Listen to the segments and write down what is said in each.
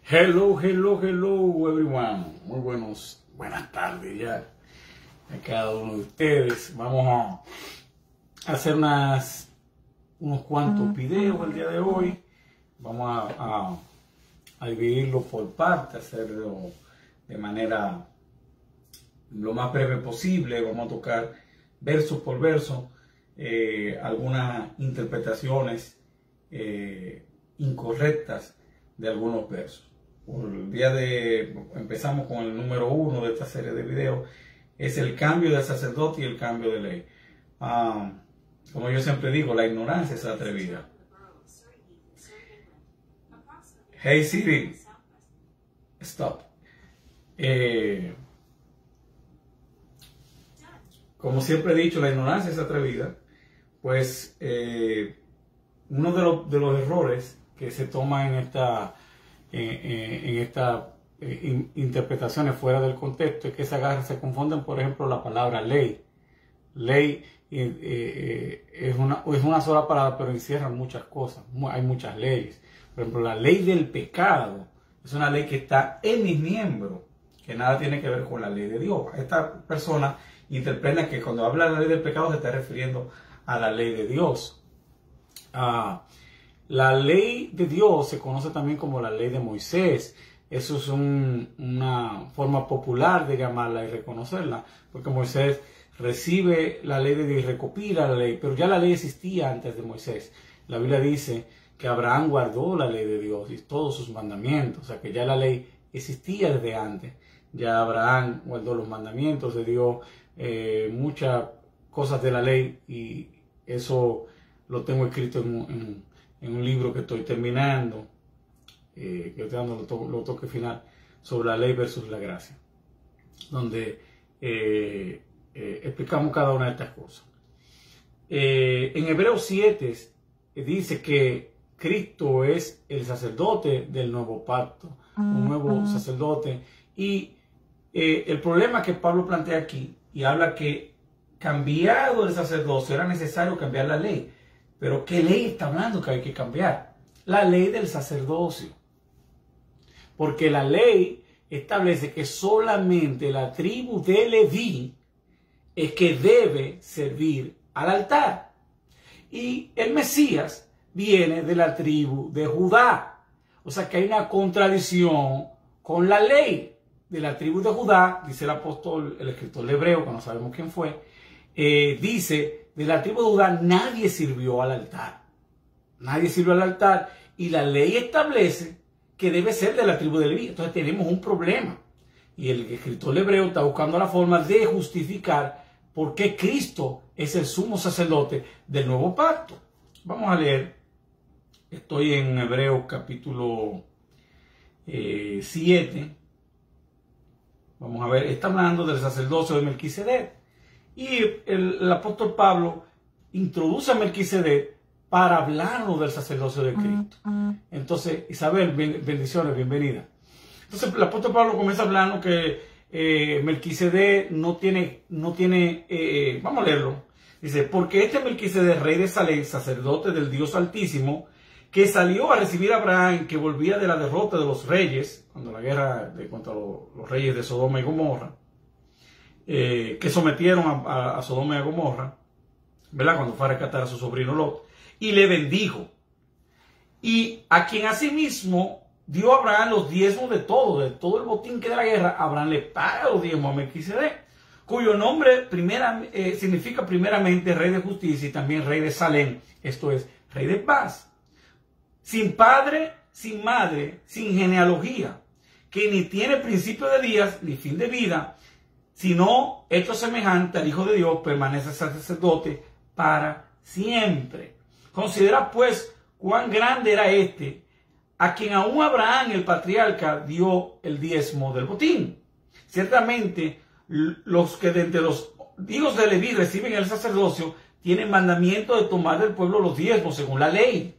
Hello, hello, hello, everyone. Buenas tardes ya a cada uno de ustedes. Vamos a hacer unos cuantos videos el día de hoy. Vamos a dividirlo por partes, hacerlo de manera lo más breve posible. Vamos a tocar verso por verso algunas interpretaciones incorrectas de algunos versos. Empezamos con el número 1 de esta serie de videos, es el cambio de sacerdote y el cambio de ley. Como yo siempre digo, la ignorancia es atrevida. Hey Siri, stop. Como siempre he dicho, la ignorancia es atrevida. Pues uno de los errores que se toma en estas interpretaciones fuera del contexto es que se confunden, por ejemplo, la palabra ley. Ley es una sola palabra, pero encierra muchas cosas. Hay muchas leyes. Por ejemplo, la ley del pecado es una ley que está en mis miembros, que nada tiene que ver con la ley de Dios. Esta persona interpreta que cuando habla de la ley del pecado se está refiriendo a la ley de Dios. La ley de Dios se conoce también como la ley de Moisés. Eso es una forma popular de llamarla y reconocerla, porque Moisés recibe la ley de Dios y recopila la ley, pero ya la ley existía antes de Moisés. La Biblia dice que Abraham guardó la ley de Dios y todos sus mandamientos, o sea que ya la ley existía desde antes. Ya Abraham guardó los mandamientos de Dios, muchas cosas de la ley, y eso lo tengo escrito en un libro que estoy terminando, que estoy dando los toques final, sobre la ley versus la gracia, donde explicamos cada una de estas cosas. En Hebreos 7 dice que Cristo es el sacerdote del nuevo pacto, un nuevo sacerdote, y el problema que Pablo plantea aquí, y habla que cambiado el sacerdocio era necesario cambiar la ley. Pero ¿qué ley está hablando que hay que cambiar? La ley del sacerdocio. Porque la ley establece que solamente la tribu de Leví es que debe servir al altar. Y el Mesías viene de la tribu de Judá. O sea que hay una contradicción con la ley de la tribu de Judá, dice el apóstol, el escritor hebreo, que no sabemos quién fue, dice, de la tribu de Judá nadie sirvió al altar. Nadie sirvió al altar, y la ley establece que debe ser de la tribu de Leví. Entonces tenemos un problema. Y el escritor hebreo está buscando la forma de justificar por qué Cristo es el sumo sacerdote del nuevo pacto. Vamos a leer. Estoy en Hebreos capítulo 7. Vamos a ver, está hablando del sacerdocio de Melquisedec. Y el apóstol Pablo introduce a Melquisedec para hablarnos del sacerdocio de Cristo. Entonces, Isabel, bendiciones, bienvenida. Entonces, el apóstol Pablo comienza hablando que Melquisedec no tiene, vamos a leerlo. Dice, porque este Melquisedec, rey de Salem, sacerdote del Dios Altísimo, que salió a recibir a Abraham, que volvía de la derrota de los reyes, cuando la guerra contra los reyes de Sodoma y Gomorra, que sometieron a Sodoma y a Gomorra, ¿verdad? Cuando fue a rescatar a su sobrino Lot, y le bendijo. Y a quien asimismo dio a Abraham los diezmos de todo el botín que de la guerra. Abraham le paga los diezmos a Melquisedec, cuyo nombre significa primeramente rey de justicia y también rey de Salem, esto es, rey de paz. Sin padre, sin madre, sin genealogía, que ni tiene principio de días ni fin de vida, sino hecho semejante al Hijo de Dios, permanece sacerdote para siempre. Considera pues cuán grande era este, a quien aún Abraham el patriarca dio el diezmo del botín. Ciertamente los que de entre los hijos de Leví reciben el sacerdocio tienen mandamiento de tomar del pueblo los diezmos según la ley.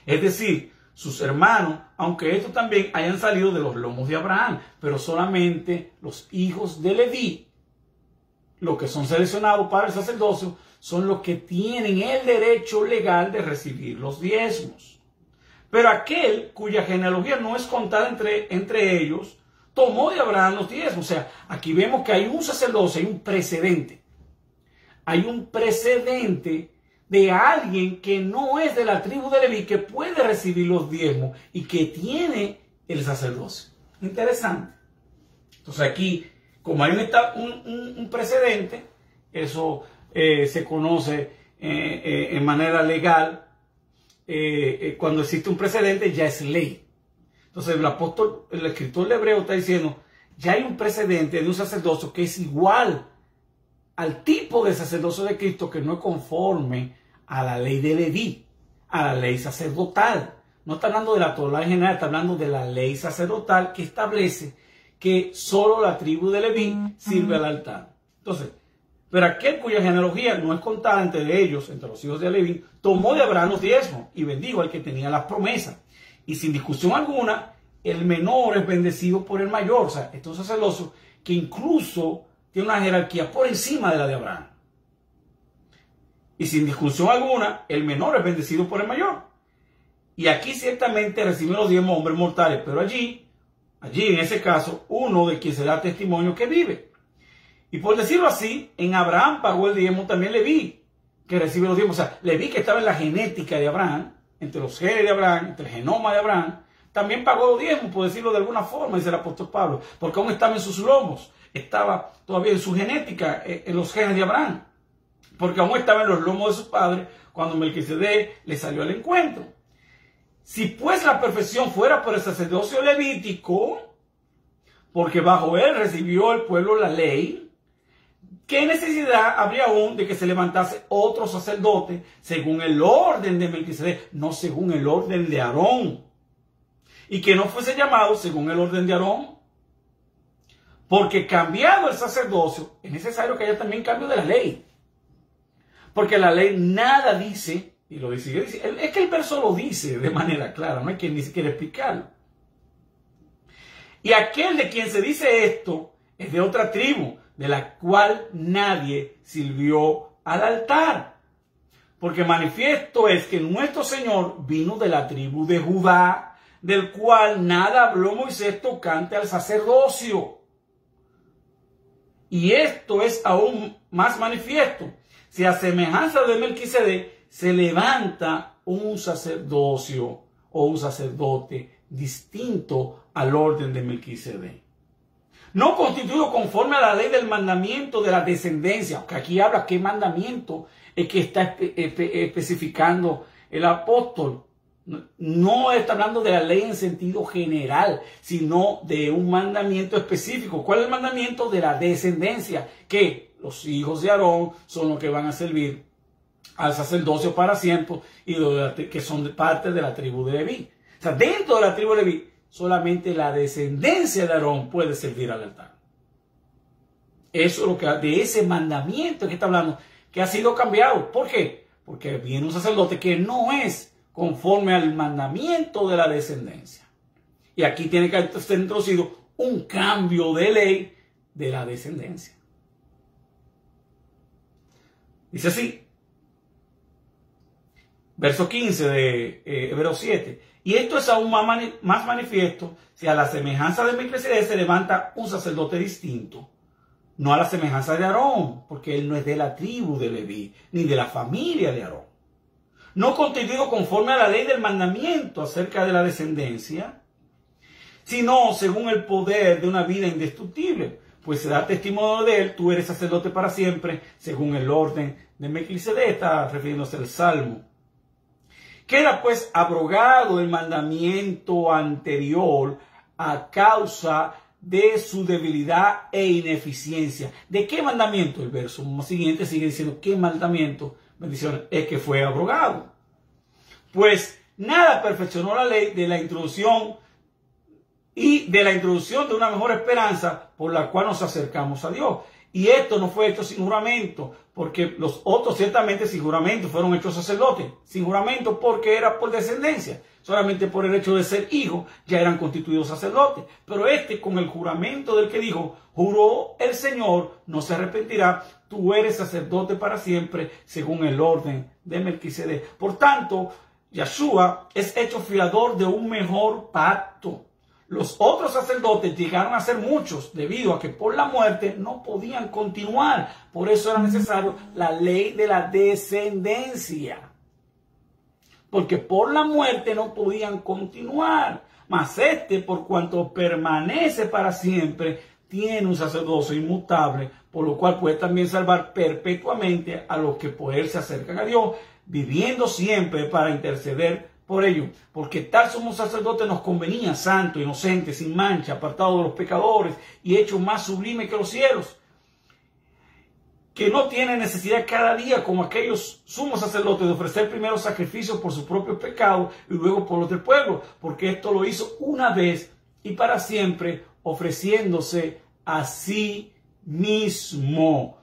Es decir, sus hermanos, aunque estos también hayan salido de los lomos de Abraham, pero solamente los hijos de Leví, los que son seleccionados para el sacerdocio, son los que tienen el derecho legal de recibir los diezmos. Pero aquel cuya genealogía no es contada entre ellos, tomó de Abraham los diezmos. O sea, aquí vemos que hay un sacerdocio, hay un precedente. Hay un precedente de alguien que no es de la tribu de Leví, que puede recibir los diezmos y que tiene el sacerdocio. Interesante. Entonces aquí, como hay un precedente, eso se conoce en manera legal. Cuando existe un precedente ya es ley. Entonces el escritor de Hebreo está diciendo, ya hay un precedente de un sacerdocio que es igual al tipo de sacerdocio de Cristo, que no es conforme a la ley de Leví, a la ley sacerdotal. No está hablando de la Torá en general, está hablando de la ley sacerdotal que establece que solo la tribu de Leví sirve al altar. Entonces, pero aquel cuya genealogía no es contada entre ellos, entre los hijos de Leví, tomó de Abraham los diezmos y bendijo al que tenía las promesas. Y sin discusión alguna, el menor es bendecido por el mayor. O sea, este es un sacerdocio que incluso tiene una jerarquía por encima de la de Abraham. Y sin discusión alguna, el menor es bendecido por el mayor. Y aquí ciertamente reciben los diezmos hombres mortales, pero allí en ese caso, uno de quien se da testimonio que vive. Y por decirlo así, en Abraham pagó el diezmo también Leví, que recibe los diezmos. O sea, Leví, que estaba en la genética de Abraham, entre los genes de Abraham, entre el genoma de Abraham, también pagó los diezmos, por decirlo de alguna forma, dice el apóstol Pablo, porque aún estaba en sus lomos, estaba todavía en su genética, en los genes de Abraham, porque aún estaba en los lomos de su padre cuando Melquisedec le salió al encuentro. Si pues la perfección fuera por el sacerdocio levítico, porque bajo él recibió el pueblo la ley, ¿qué necesidad habría aún de que se levantase otro sacerdote según el orden de Melquisedec, no según el orden de Aarón? Y que no fuese llamado según el orden de Aarón. Porque cambiado el sacerdocio, es necesario que haya también cambio de la ley. Porque la ley nada dice, y lo dice, es que el verso lo dice de manera clara, no hay que ni siquiera explicarlo. Y aquel de quien se dice esto es de otra tribu, de la cual nadie sirvió al altar. Porque manifiesto es que nuestro Señor vino de la tribu de Judá, del cual nada habló Moisés tocante al sacerdocio. Y esto es aún más manifiesto, si a semejanza de Melquisedec se levanta un sacerdocio o un sacerdote distinto al orden de Melquisedec, no constituido conforme a la ley del mandamiento de la descendencia, que aquí habla qué mandamiento es que está especificando el apóstol. No está hablando de la ley en sentido general, sino de un mandamiento específico. ¿Cuál es el mandamiento? De la descendencia, que los hijos de Aarón son los que van a servir al sacerdocio para siempre y que son parte de la tribu de Leví. O sea, dentro de la tribu de Leví, solamente la descendencia de Aarón puede servir al altar. Eso es lo que de ese mandamiento que está hablando, que ha sido cambiado. ¿Por qué? Porque viene un sacerdote que no es conforme al mandamiento de la descendencia. Y aquí tiene que ser introducido un cambio de ley de la descendencia. Dice así, verso 15 de Hebreos 7. Y esto es aún más manifiesto si a la semejanza de Melquisedec se levanta un sacerdote distinto, no a la semejanza de Aarón, porque él no es de la tribu de Leví, ni de la familia de Aarón. No constituido conforme a la ley del mandamiento acerca de la descendencia, sino según el poder de una vida indestructible, pues se da testimonio de él, tú eres sacerdote para siempre, según el orden de Melquisedec, está refiriéndose al Salmo. Queda pues abrogado el mandamiento anterior a causa de su debilidad e ineficiencia. ¿De qué mandamiento? El verso siguiente sigue diciendo, ¿qué mandamiento? Bendiciones, es que fue abrogado. Pues nada perfeccionó la ley de la introducción de una mejor esperanza por la cual nos acercamos a Dios. Y esto no fue hecho sin juramento, porque los otros ciertamente sin juramento fueron hechos sacerdotes. Sin juramento porque era por descendencia. Solamente por el hecho de ser hijo ya eran constituidos sacerdotes. Pero con el juramento del que dijo, juró el Señor, no se arrepentirá, tú eres sacerdote para siempre, según el orden de Melquisedec. Por tanto, Yeshua es hecho fiador de un mejor pacto. Los otros sacerdotes llegaron a ser muchos debido a que por la muerte no podían continuar. Por eso era necesario la ley de la descendencia. Porque por la muerte no podían continuar. Mas este, por cuanto permanece para siempre, tiene un sacerdocio inmutable, por lo cual puede también salvar perpetuamente a los que por él se acercan a Dios, viviendo siempre para interceder por ellos. Porque tal sumo sacerdote nos convenía, santo, inocente, sin mancha, apartado de los pecadores y hecho más sublime que los cielos, que no tiene necesidad cada día, como aquellos sumos sacerdotes, de ofrecer primero sacrificios por sus propios pecados y luego por los del pueblo, porque esto lo hizo una vez y para siempre, ofreciéndose a sí mismo.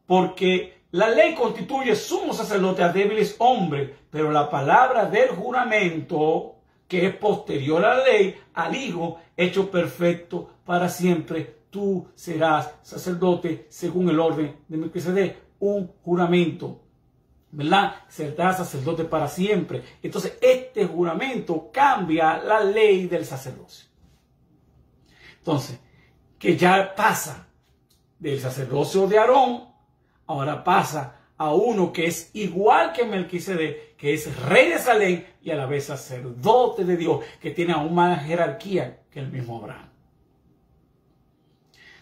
Porque la ley constituye sumo sacerdote a débiles hombres, pero la palabra del juramento, que es posterior a la ley, al Hijo, hecho perfecto para siempre, tú serás sacerdote según el orden de Melquisedec, un juramento, ¿verdad? Serás sacerdote para siempre. Entonces, este juramento cambia la ley del sacerdocio. Entonces, que ya pasa del sacerdocio de Aarón, ahora pasa a uno que es igual que Melquisedec, que es rey de Salem y a la vez sacerdote de Dios, que tiene aún más jerarquía que el mismo Abraham.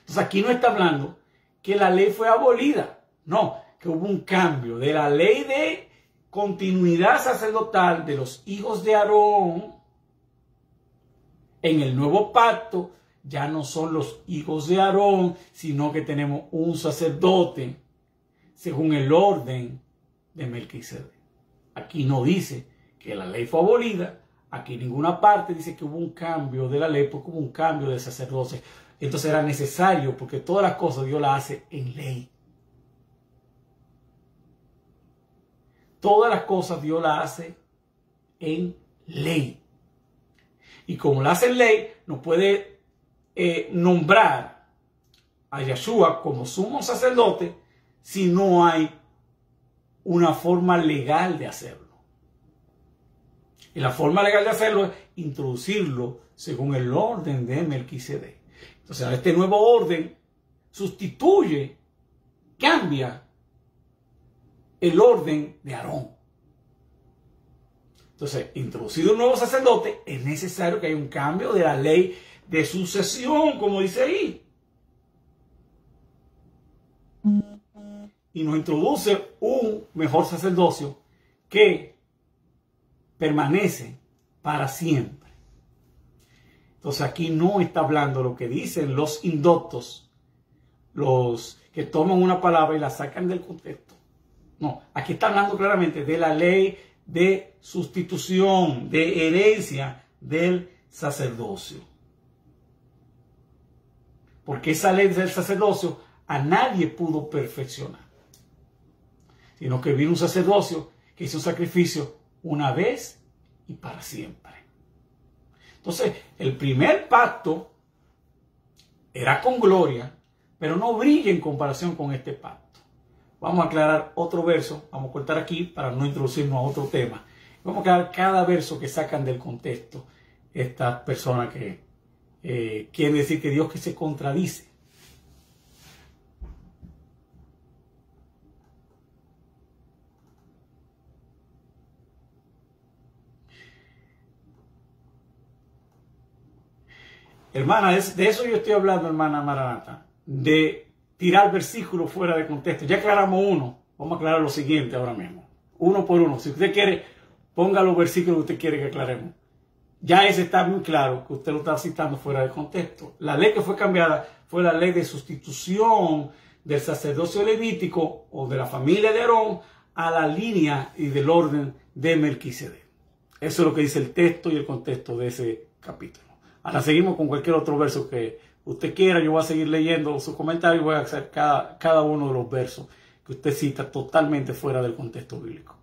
Entonces aquí no está hablando que la ley fue abolida, no, que hubo un cambio de la ley de continuidad sacerdotal de los hijos de Aarón. En el nuevo pacto ya no son los hijos de Aarón, sino que tenemos un sacerdote según el orden de Melquisedec. Aquí no dice que la ley fue abolida, aquí en ninguna parte dice que hubo un cambio de la ley, porque hubo un cambio de sacerdocio. Entonces era necesario, porque todas las cosas Dios las hace en ley. Todas las cosas Dios las hace en ley. Y como la hace en ley, no puede nombrar a Yeshua como sumo sacerdote si no hay una forma legal de hacerlo. Y la forma legal de hacerlo es introducirlo según el orden de Melquisedec. Entonces, este nuevo orden sustituye, cambia el orden de Aarón. Entonces, introducido un nuevo sacerdote, es necesario que haya un cambio de la ley de sucesión, como dice ahí. Y nos introduce un mejor sacerdocio que permanece para siempre. Entonces aquí no está hablando lo que dicen los indoctos, los que toman una palabra y la sacan del contexto. No, aquí está hablando claramente de la ley de sustitución, de herencia del sacerdocio. Porque esa ley del sacerdocio a nadie pudo perfeccionar, sino que vino un sacerdocio que hizo un sacrificio una vez y para siempre. Entonces, el primer pacto era con gloria, pero no brilla en comparación con este pacto. Vamos a aclarar otro verso, vamos a cortar aquí para no introducirnos a otro tema. Vamos a aclarar cada verso que sacan del contexto estas personas que quieren decir que Dios que se contradice. Hermana, de eso yo estoy hablando, hermana Maranata, de tirar versículos fuera de contexto. Ya aclaramos uno, vamos a aclarar lo siguiente ahora mismo. Uno por uno. Si usted quiere, ponga los versículos que usted quiere que aclaremos. Ya ese está muy claro que usted lo está citando fuera de contexto. La ley que fue cambiada fue la ley de sustitución del sacerdocio levítico o de la familia de Aarón a la línea y del orden de Melquisedec. Eso es lo que dice el texto y el contexto de ese capítulo. Ahora seguimos con cualquier otro verso que usted quiera. Yo voy a seguir leyendo sus comentarios y voy a hacer cada uno de los versos que usted cita totalmente fuera del contexto bíblico.